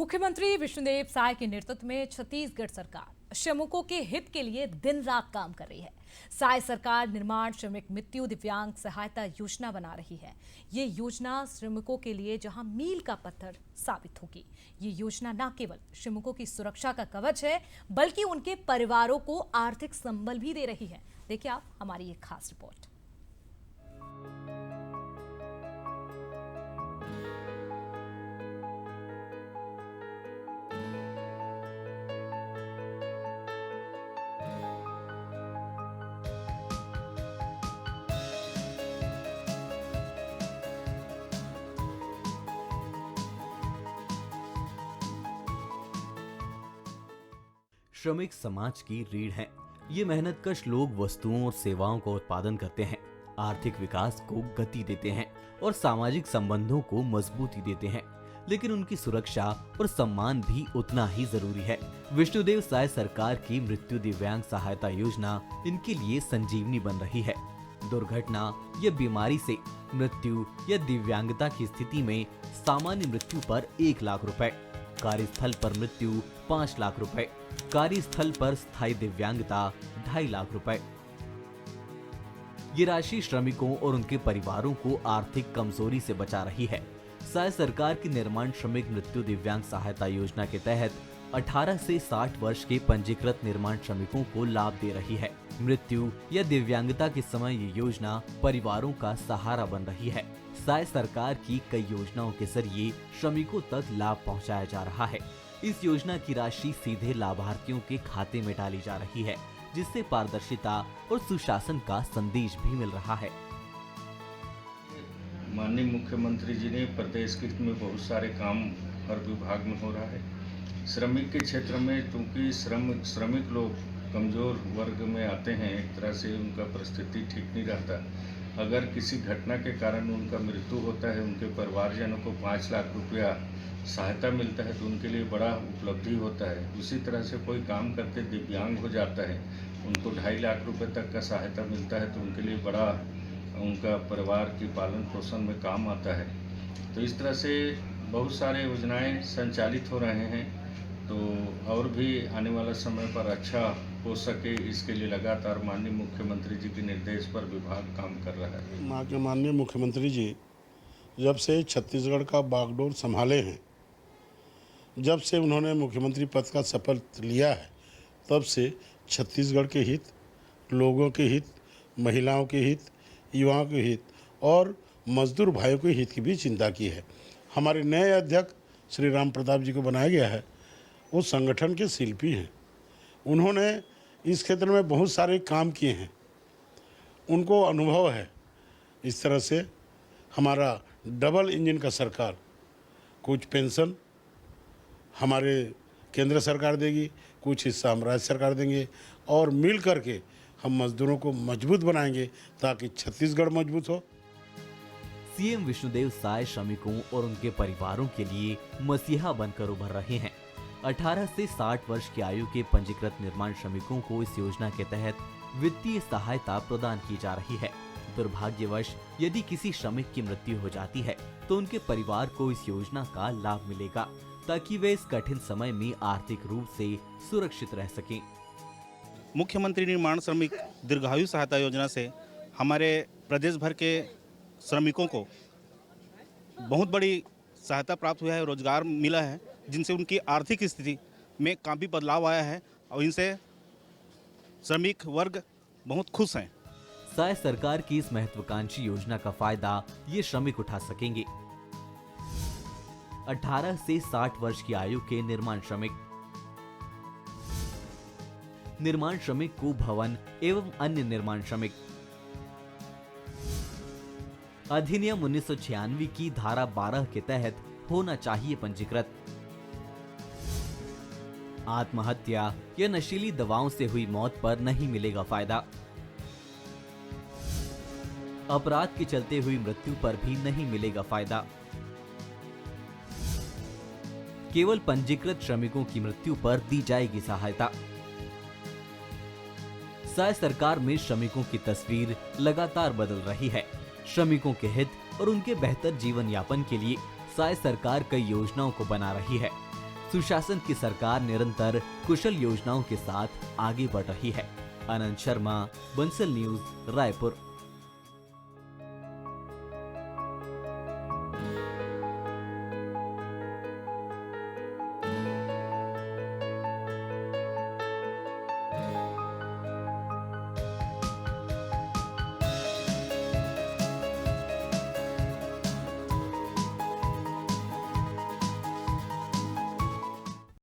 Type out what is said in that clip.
मुख्यमंत्री विष्णुदेव साय के नेतृत्व में छत्तीसगढ़ सरकार श्रमिकों के हित के लिए दिन रात काम कर रही है। साय सरकार निर्माण श्रमिक मृत्यु दिव्यांग सहायता योजना बना रही है। ये योजना श्रमिकों के लिए जहां मील का पत्थर साबित होगी। ये योजना न केवल श्रमिकों की सुरक्षा का कवच है, बल्कि उनके परिवारों को आर्थिक संबल भी दे रही है। देखिए आप हमारी एक खास रिपोर्ट। श्रमिक समाज की रीढ़ हैं। ये मेहनतकश लोग वस्तुओं और सेवाओं का उत्पादन करते हैं, आर्थिक विकास को गति देते हैं और सामाजिक संबंधों को मजबूती देते हैं। लेकिन उनकी सुरक्षा और सम्मान भी उतना ही जरूरी है। विष्णुदेव साय सरकार की मृत्यु दिव्यांग सहायता योजना इनके लिए संजीवनी बन रही है। दुर्घटना या बीमारी से मृत्यु या दिव्यांगता की स्थिति में सामान्य मृत्यु पर 1 लाख रुपए, कार्यस्थल पर मृत्यु 5 लाख रुपए, कार्यस्थल पर स्थायी दिव्यांगता 2.5 लाख रुपए। ये राशि श्रमिकों और उनके परिवारों को आर्थिक कमजोरी से बचा रही है। साय सरकार की निर्माण श्रमिक मृत्यु दिव्यांग सहायता योजना के तहत 18 से 60 वर्ष के पंजीकृत निर्माण श्रमिकों को लाभ दे रही है। मृत्यु या दिव्यांगता के समय ये योजना परिवारों का सहारा बन रही है। साय सरकार की कई योजनाओं के जरिए श्रमिकों तक लाभ पहुंचाया जा रहा है। इस योजना की राशि सीधे लाभार्थियों के खाते में डाली जा रही है, जिससे पारदर्शिता और सुशासन का संदेश भी मिल रहा है। माननीय मुख्यमंत्री जी ने प्रदेश के हित में बहुत सारे काम हर विभाग में हो रहा है। श्रमिक के क्षेत्र में चूँकि श्रमिक लोग कमज़ोर वर्ग में आते हैं, एक तरह से उनका परिस्थिति ठीक नहीं रहता। अगर किसी घटना के कारण उनका मृत्यु होता है, उनके परिवारजनों को 5 लाख रुपया सहायता मिलता है, तो उनके लिए बड़ा उपलब्धि होता है। उसी तरह से कोई काम करते दिव्यांग हो जाता है, उनको 2.5 लाख रुपए तक का सहायता मिलता है, तो उनके लिए बड़ा उनका परिवार की पालन पोषण में काम आता है। तो इस तरह से बहुत सारे योजनाएं संचालित हो रहे हैं, तो और भी आने वाला समय पर अच्छा हो सके, इसके लिए लगातार माननीय मुख्यमंत्री जी के निर्देश पर विभाग काम कर रहा है। माननीय मुख्यमंत्री जी जब से छत्तीसगढ़ का बागडोर संभाले हैं, जब से उन्होंने मुख्यमंत्री पद का शपथ लिया है, तब से छत्तीसगढ़ के हित, लोगों के हित, महिलाओं के हित, युवाओं के हित और मजदूर भाइयों के हित की भी चिंता की है। हमारे नए अध्यक्ष श्री राम प्रताप जी को बनाया गया है, वो संगठन के शिल्पी हैं। उन्होंने इस क्षेत्र में बहुत सारे काम किए हैं, उनको अनुभव है। इस तरह से हमारा डबल इंजन का सरकार, कुछ पेंशन हमारे केंद्र सरकार देगी, कुछ हिस्सा हम राज्य सरकार देंगे और मिल करके हम मजदूरों को मजबूत बनाएंगे ताकि छत्तीसगढ़ मजबूत हो। सीएम विष्णुदेव साय श्रमिकों और उनके परिवारों के लिए मसीहा बनकर उभर रहे हैं। 18 से 60 वर्ष की आयु के पंजीकृत निर्माण श्रमिकों को इस योजना के तहत वित्तीय सहायता प्रदान की जा रही है। दुर्भाग्यवश यदि किसी श्रमिक की मृत्यु हो जाती है, तो उनके परिवार को इस योजना का लाभ मिलेगा, ताकि वे इस कठिन समय में आर्थिक रूप से सुरक्षित रह सकें। मुख्यमंत्री निर्माण श्रमिक दीर्घायु सहायता योजना से हमारे प्रदेश भर के श्रमिकों को बहुत बड़ी सहायता प्राप्त हुआ है, रोजगार मिला है, जिनसे उनकी आर्थिक स्थिति में काफ़ी बदलाव आया है और इनसे श्रमिक वर्ग बहुत खुश हैं। साय सरकार की इस महत्वाकांक्षी योजना का फायदा ये श्रमिक उठा सकेंगे। 18 से 60 वर्ष की आयु के निर्माण श्रमिक को भवन एवं अन्य निर्माण श्रमिक अधिनियम 1996 की धारा 12 के तहत होना चाहिए पंजीकृत। आत्महत्या या नशीली दवाओं से हुई मौत पर नहीं मिलेगा फायदा। अपराध के चलते हुई मृत्यु पर भी नहीं मिलेगा फायदा। केवल पंजीकृत श्रमिकों की मृत्यु पर दी जाएगी सहायता। साय सरकार में श्रमिकों की तस्वीर लगातार बदल रही है। श्रमिकों के हित और उनके बेहतर जीवन यापन के लिए साय सरकार कई योजनाओं को बना रही है। सुशासन की सरकार निरंतर कुशल योजनाओं के साथ आगे बढ़ रही है। आनंद शर्मा, बंसल न्यूज, रायपुर।